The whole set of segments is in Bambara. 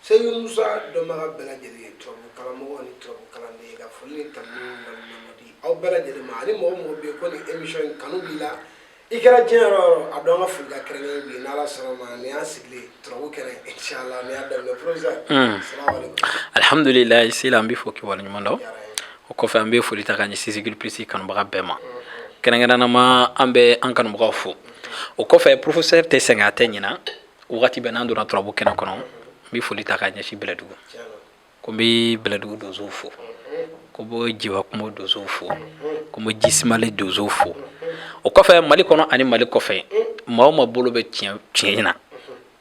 Seigneur Moussa de Marabella de Trouble, Calamoni, Trouble, Calandi, Fully, Tamudi, au Bella de Mari, Momo, Bacon, emission, Canubila, Ikara General, Adama Fuga, Kennedy, Nala Salamania, Sigli, Trouble, Inshallah, the Prosa. Alhamdulillah, ici l'ambi faut que wala nyundo. O ko fa ambe fo litaka ni sisigil prisi kan baga bema. Kenengana nama ambe ankan mbaga fo. O ko fa professeur te senga tenyina, wakati benando na trouble kenan kono. Bi fo litaka ni shi beledugo. Ko bi beledugo do zofo. Ko bo jiwa ko mo do zofo. Ko mo jismale do zofo. O ko fa mali kono ani mali ko fa. Ma bolo be tiena.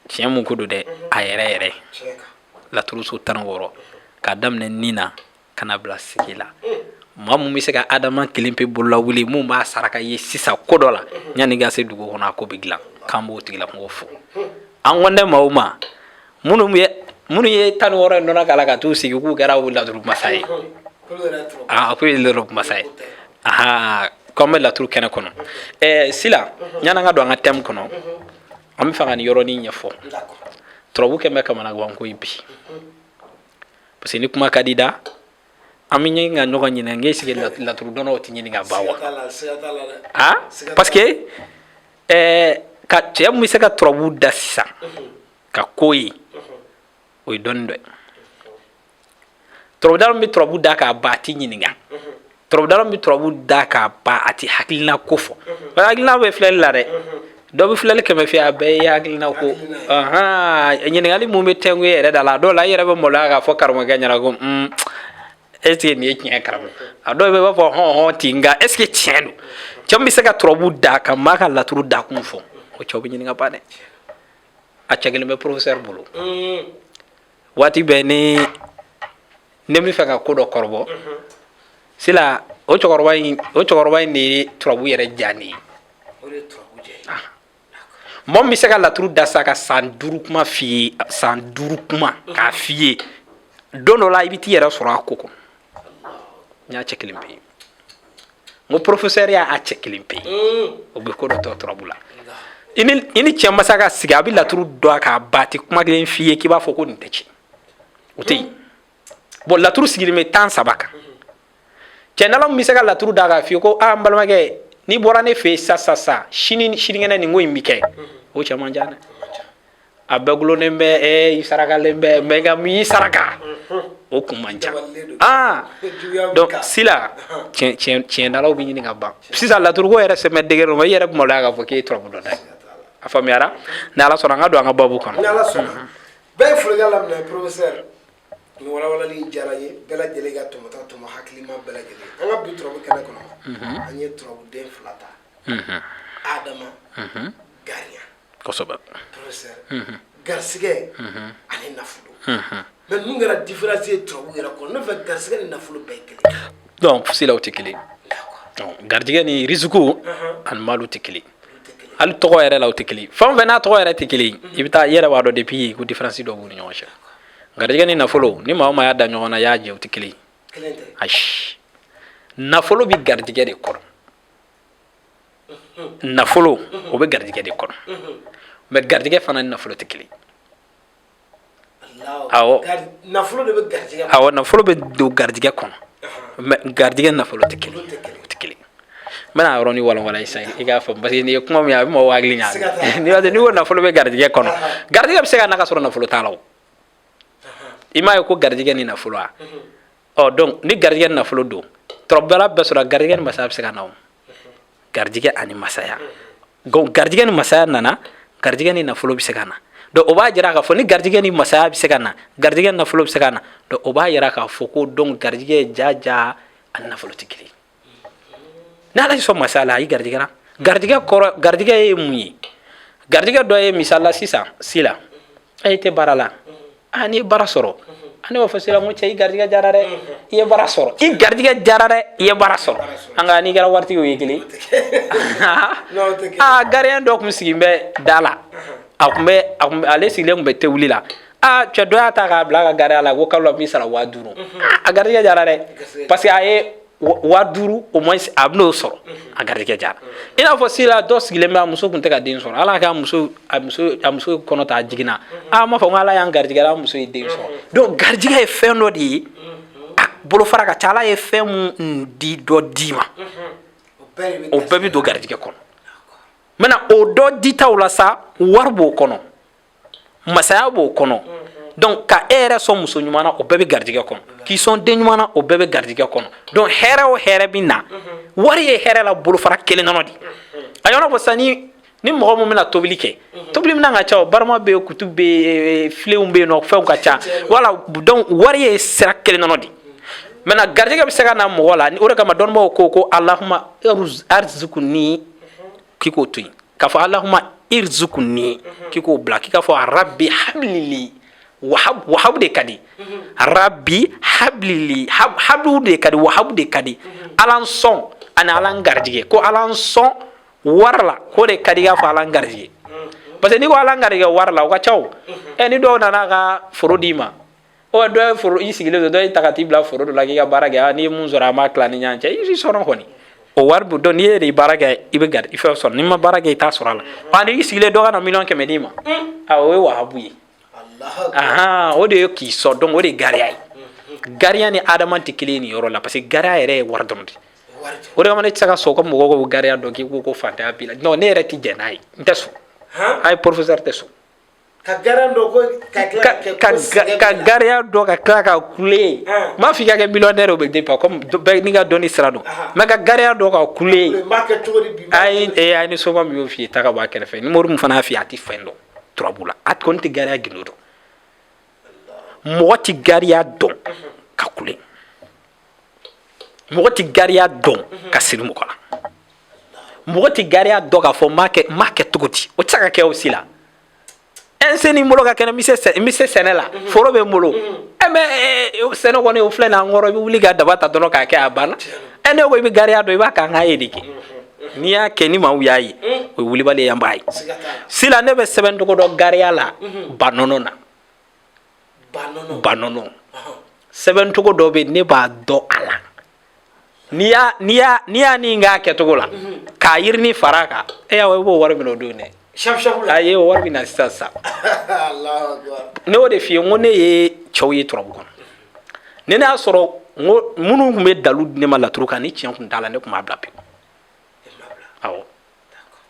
Tien mu ko do de ayere. La turusu tan woro ka damne nina kana bla sigila mamu mi se ka adama kilimpe bolla wuli mu ma saraka ye sisa kodola nyani ga se dugo hona ko bigla kambo tigla mo fu an wonde mawma munu ye tan woro ndona kala ka tu sigi ku gara wula turu masai ko le rob masai comme la turu kena kono sila nyana nga do nga tem kono am fa ngani yoro ni nyefo trobu ke meka mana gwan ko ibi parce que ni kuma kadida aminye nga nyoga nyina ngesi la turu dono tinyi nga bawa parce que ka te mu seka trobu dasisa ka koyi o dondo trobu dal mi trobu da ka bati nyini nga trobu dal mi trobu da ka ba ati hakilina kofo hakilina we flel la de do bi flel ke me fi abe hakilina ko nyini ngali mu me tengu yere dala do la yere be mo la ga fo karmo ga nyara ko est-ce que ni tien karam ado be ba fo hon tinga est-ce que tien do chombi seka trobu da ka maka la turu da kun fo o chobi nyini nga bane a chagel me professeur bulu wati be ni nemi fa ka ko do korbo sila o chogorwa ni trobu yere jani mom mi seka la turu da saka sanduru kuma fi sanduru kuma ka fi dono la ibiti yere sura koko nya chekelimpe mo professeur ya a chekelimpe o be ko do trobula ini chemba saka siga bi la turu do ka bati kuma glen fi ki ba foko ni techi uti bo la turu sigiri me tan sabaka chenala mi seka la turu da ka fi ko ambalma ke ni borane fe sa shini ngene ni ngoy mike o chama jana abagulo nembe isaraka lembe mega mi saraka o kumanja donc sila tien dalaw bi ni ngaba sisa la turgo era se med degero ma yere mo laga fo ke trop do da afamiara na la sona ngado nga babu kon na la sona be fulga lam na professeur ni wala li jaraye bela jelega to mata to haklima bela jele nga bi trop kana kono anye trop de flata adama garia kosoba professeur garsige ani nafulu mais nous ngara différencier trop ngara ko no fa garsige ni nafulu bekele donc si la utikili donc gardige ni risku an malu tikili al to yere la utikili fam vena to yere tikili ibita yere wado depuis ku différence do bu nyosha gardige ni nafulu ni ma ya da nyona ya je utikili ash nafulu bi gardige de ko nafulu o be gardige de ko me gardige fana nafulu tikili awo nafulu de be gardige awo nafulu be do gardige kono me gardige nafulu tikili mana roni wala isa iga fa basi ni kuma mi mo wagli nya ni wade ni wona nafulu be gardige kono gardige be sega naka soro nafulu talaw ima ko gardige ni nafulu donc ni gardige nafulu do trobala be soro gardige ni masab sega naw gardige ani masaya go gardige ni masaya nana gardige ni nafulu be sega na do oba jira ka fo ni gardige ni masaya bi segana gardige na fulo bi segana do oba jira ka fo ko don gardige jaja an na fulo tikili na la so masala yi gardige na gardige ko gardige e muyi gardige do e misala sila ay te barala ani barasoro ani wa fasira mo cey gardige jarare ye barasoro i gardige jarare ye barasoro anga ni gara warti yo yigili garian do ko sigimbe dala akumbe ale sigile ngbe tewulila chedo ata ka blaga gare ala wo kallo mi sala waduru gardige jarare parce que aye waduru au moins a bɛn'o sɔrɔ a garijɛgɛ jara i n'a fɔ sila dɔ sigilen bɛ a muso tun tɛ ka den sɔrɔ ala k'a muso kɔnɔ ta jiginna a m'a fɔ ko ala y'an garijɛgɛ a muso ye den sɔrɔ donc garijɛgɛ ye fɛn dɔ de ye a bolofara ka ca ala ye fɛn mun di dɔ d'i ma o bɛɛ bɛ don garijɛgɛ kɔnɔ maintenant o dɔ ditaw la sa wari b'o kɔnɔ masaya b'o kɔnɔ donc ka e yɛrɛ sɔn muso ɲuman na o bɛɛ bɛ garijɛgɛ kɔnɔ k'i sɔn den ɲuman na o bɛɛ bɛ garijɛgɛ kɔnɔ donc hɛrɛ o hɛrɛ bɛ na wari ye hɛrɛ la bolofara kelen kɔnɔ de a yɔrɔ fɔ sisan ni mɔgɔ min bɛna tobili kɛ tobili mina ka ca o barama bɛ yen kutu bɛ yen filenw bɛ yen nɔ fɛnw ka ca voilà donc wari ye sira kelen kɔnɔ de maintenant garijɛgɛ bɛ se ka na mɔgɔ la o de kama dɔnnibaaw ko alahuma arzukuni k'i k'o to yen k'a fɔ alahuma irzukuni k'i k'o bila k'i k'a fɔ arabi hablili wahabu de ka di rabbi hablili hablu de ka di wahabu de ka di alan sɔn ani alan garijɛgɛ ko alan sɔn wari la ko de ka di k'a fɔ alan garijɛgɛ parce que n'i ko alan garijɛgɛ wari la o ka ca o ni dɔw nana ka foro d'i ma o dɔ ye foro i sigilen don dɔ y'i ta ka t'i bila foro dɔ la k'i ka baara kɛ n'i ye mun sɔrɔ a m'a tila ni ɲɔgɔn cɛ i sɔrɔ kɔni o wari b'o dɔn n'i ye de baara kɛ i bɛ gari i fɛn sɔrɔ n'i ma baara kɛ i t'a sɔrɔ a la n'i sigilen dɔ ka na 1000000 d'i ma o ye wahabu ye o de ye k'i sɔn donc o de ye gariya ye gariya ni adama tɛ kelen ye nin yɔrɔ la parce que gariya yɛrɛ ye wari dɔrɔn de o de kama ne tɛ se ka sɔn ko mɔgɔw ko gariya dɔn k'i ko fantanya b'i la non ne yɛrɛ tɛ jɛn n'a ye n tɛ sɔn a ye professeur tɛ sɔn ka gariya dɔn ko ka gariya dɔn ka tila ka kule m'a fɔ i ka kɛ millionnaire o bɛ dépend comme bɛɛ n'i ka dɔnni sira dɔn mais ka gariya dɔn ka kule a ye ni soma min y'o f'i ye ta ka bɔ a kɛrɛfɛ ni mori min fana y'a f'i ye a tɛ fɛn dɔn turabu la a kɔni tɛ gariya gindo dɔn mɔgɔ tɛ gariya dɔn ka kule mɔgɔ tɛ gariya dɔn ka siri mɔgɔ la mɔgɔ tɛ gariya dɔn k'a fɔ n m'a kɛ cogo di o tɛ se ka kɛ o si la n se ni n bolo ka kɛnɛ n bɛ se sɛnɛ la foro bɛ n bolo mais sɛnɛ kɔni o filɛ nin ye an kɔrɔ i bɛ wuli ka daba ta dɔrɔn k'a kɛ a banna ne ko i bɛ gariya dɔn i b'a kɛ an k'a ye de kɛ n'i y'a kɛ ni maaw y'a ye o ye wulibali ye an b'a ye sisan ne bɛ sɛbɛn cogo dɔn gariya la banɔnɔ na banɔnɔ sɛbɛn cogo dɔ bɛ ne b'a dɔn a la n'i y'a ni k'a kɛcogo la k'a yirini fara a kan i b'o wari minɛ o don dɛ ayi o wari bɛ na sisan ne y'o de f'i ye n ko ne ye cɛw ye turabu kɔnɔ ni ne y'a sɔrɔ n ko minnu tun bɛ dalu di ne ma laturu kan ni tiɲɛ tun t'a la ne tun b'a bila pewu awɔ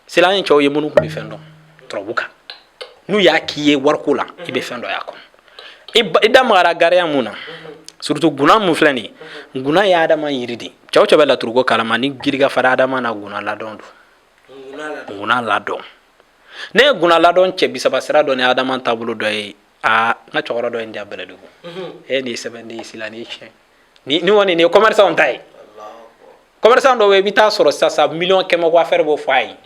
sisan an ye cɛw ye minnu tun bɛ fɛn dɔn turabu kan n'u y'a k'i ye wariko la i bɛ fɛn dɔ y'a kɔnɔ i da magara gariya mun na surtout guna mun filɛ nin ye guna ye adama yiri de cɛw bɛ laturuko kalama ni giriga fara adama na guna ladɔn don guna ladɔn ne ye guna ladɔn cɛ bisaba sira dɔ ni adama taabolo dɔ ye n ka cɛkɔrɔba dɔ ye n diya bɛlɛdugu nin ye sɛbɛnden ye sisan nin ye tiɲɛ ni kɔni nin ye commerçant ta ye commerçant dɔ bɛ yen i bɛ taa sɔrɔ sisan 1000000 ko affaire b'o fɔ a ye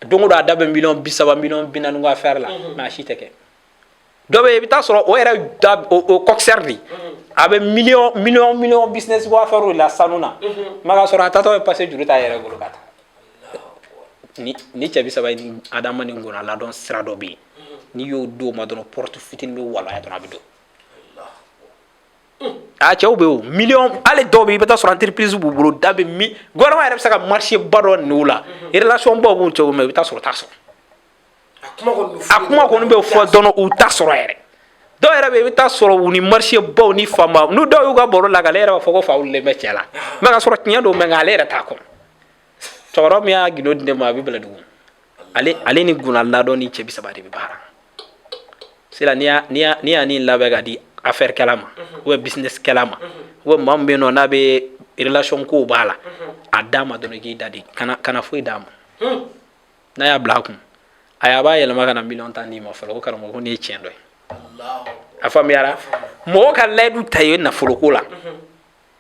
don o don a da bɛ 30 40 ko affaire la mais a si tɛ kɛ dɔ bɛ yen i bɛ taa sɔrɔ o yɛrɛ da o coxeur de a bɛ million business ko affaire la sanu na mais ka sɔrɔ a tatɔ bɛ passer juru t'a yɛrɛ bolo ka taa ni cɛ bisaba ni adama ni gona ladɔn sira dɔ bɛ yen n'i y'o d'o ma dɔrɔn porte fitinin bɛ walaya dɔrɔn a bɛ don a cɛw bɛ yen million hali dɔw bɛ yen i bɛ taa sɔrɔ entreprise b'u bolo da bɛ gouvernement yɛrɛ bɛ se ka marché ba dɔ n'o la relation baw b'u cɛw mais i bɛ taa sɔrɔ t'a sɔrɔ a kuma kɔni bɛ fɔ dɔrɔn u t'a sɔrɔ yɛrɛ dɔw yɛrɛ bɛ yen i bɛ taa sɔrɔ u ni marché baw ni faama n'u dɔw y'u ka baro la ale yɛrɛ b'a fɔ ko fa wulilen bɛ cɛ la mais ka sɔrɔ tiɲɛ don mais ale yɛrɛ t'a kɔnɔ cɛkɔrɔba min y'a gindo di ne ma a bɛ bɛlɛdugu ale ni guna ladɔn ni cɛ bisaba de bɛ baara sisan n'i y'a ni labɛn ka di affaire kɛla ma ou business kɛla ma ou maa min bɛ yen nɔ n'a bɛ relation kow b'a la a d'a ma dɔrɔn i k'i da de kana foyi d'a ma n'a y'a bila a kun a b'a yɛlɛma ka na 1000000 d'i ma fɔlɔ ko karamɔgɔ ko nin ye tiɲɛ dɔ ye a faamuyara mɔgɔ ka layidu ta ye nafoloko la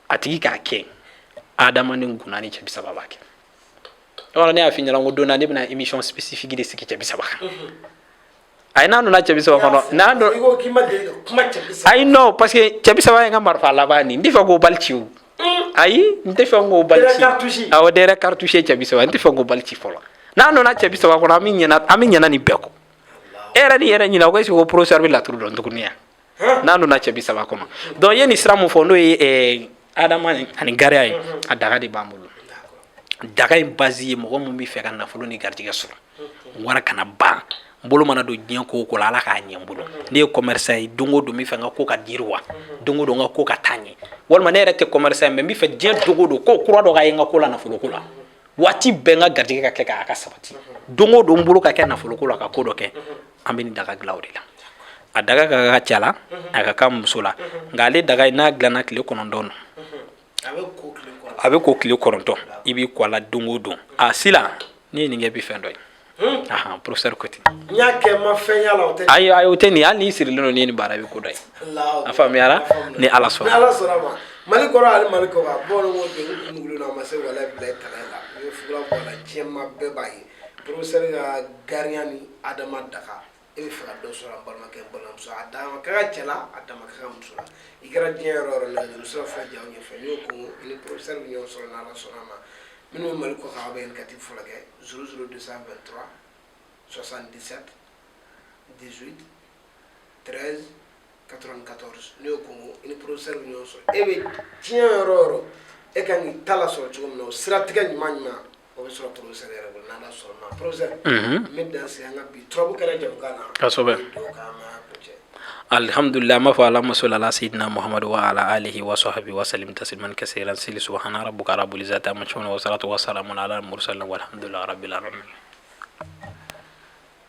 a tigi k'a kɛ adama ni guna ni cɛ bisaba b'a kɛ wala ne y'a f'i ɲɛna ko don na ne bɛna émission spécifique de sigi cɛ bisaba kan ayi n'a donna cɛ bisaba kɔnɔ n'a dɔn ayi non parce que cɛ bisaba ye n ka marifa laban nin n tɛ fɛ k'o bali ci o ayi n tɛ fɛ k'o bali ci awɔ derrière cartouche cɛ bisaba n tɛ fɛ k'o bali ci fɔlɔ n'a donna cɛ bisaba kɔnɔ an bɛ ɲɛna nin bɛɛ kɔ e yɛrɛ ni yɛrɛ ɲina ko est-ce que ko professeur bɛ laturu dɔn tuguni yan n'a donna cɛ bisaba kɔnɔ donc i ye nin sira mun fɔ n'o ye adama ani gariya ye a daga de b'an bolo daga in base ye mɔgɔ mun bɛ fɛ ka nafolo ni garijɛgɛ sɔrɔ wari kana ban n bolo mana don diɲɛ ko o ko la ala k'a ɲɛ n bolo ne ye commerçant ye don o don n bɛ fɛ n ka ko ka yiriwa don o don n ka ko ka taa ɲɛ walima ne yɛrɛ tɛ commerçant ye mais n bɛ fɛ diɲɛ don o don ko kura dɔ ka ye n ka ko la nafolo ko la waati bɛɛ n ka garijɛgɛ ka kɛ k'a ka sabati don o don n bolo ka kɛ nafolo ko la ka ko dɔ kɛ an bɛ nin daga dilan o de la a daga ka cɛ la a ka kan muso la nka ale daga in n'a dilanna tile 9 na a bɛ ko tile 9 i b'i ko a la don o don a sila ne ye nin kɛ bi fɛn dɔ ye professeur ko ten n y'a kɛ ma fɛn y'a la o tɛ ayi o tɛ nin hali n'i sirilen don n'i ye nin baara i bɛ ko dɔ ye a faamuyara ni ala sɔnna ma mali kɔrɔ ani mali kɔ kan bɔn ko den nugu na ma se wala bila kalan la u ye fugula bɔ la diɲɛ ma bɛɛ b'a ye professeur ka gariya ni adama daga e bɛ fɛ ka dɔ sɔrɔ an balimakɛ balimamuso a dama ka cɛ la a dama ka muso la i kɛra diɲɛ yɔrɔ o yɔrɔ la juru sira fila jaw ɲɛfɛ n'i y'o kun ni professeur bɛ ɲɔgɔn sɔrɔ n'ala sɔnna ma minnu bɛ mali kɔ kan aw bɛ indicatives fɔlɔ kɛ 00223 77 18 13 94 n'i y'o kun ni professeur bɛ ɲɔgɔn sɔrɔ e bɛ diɲɛ yɔrɔ o yɔrɔ e kan k'i ta la sɔrɔ cogo min na o siratigɛ ɲuman ɲuman o bɛ sɔrɔ professeur yɛrɛ bolo n'ala sɔnna professeur n bɛ dansi an ka bi turabu kɛra jamukan na kosɛbɛ alhamdulillah ma fɔ allahumma salli ala sayyidina muhammad wa ala alihi wa sahbihi wa sallim tasliman kaseeran sili subhana rabbika rabbil izzati amma yasifun wa salatu wa salamun ala al mursalin walhamdulillahi rabbil alamin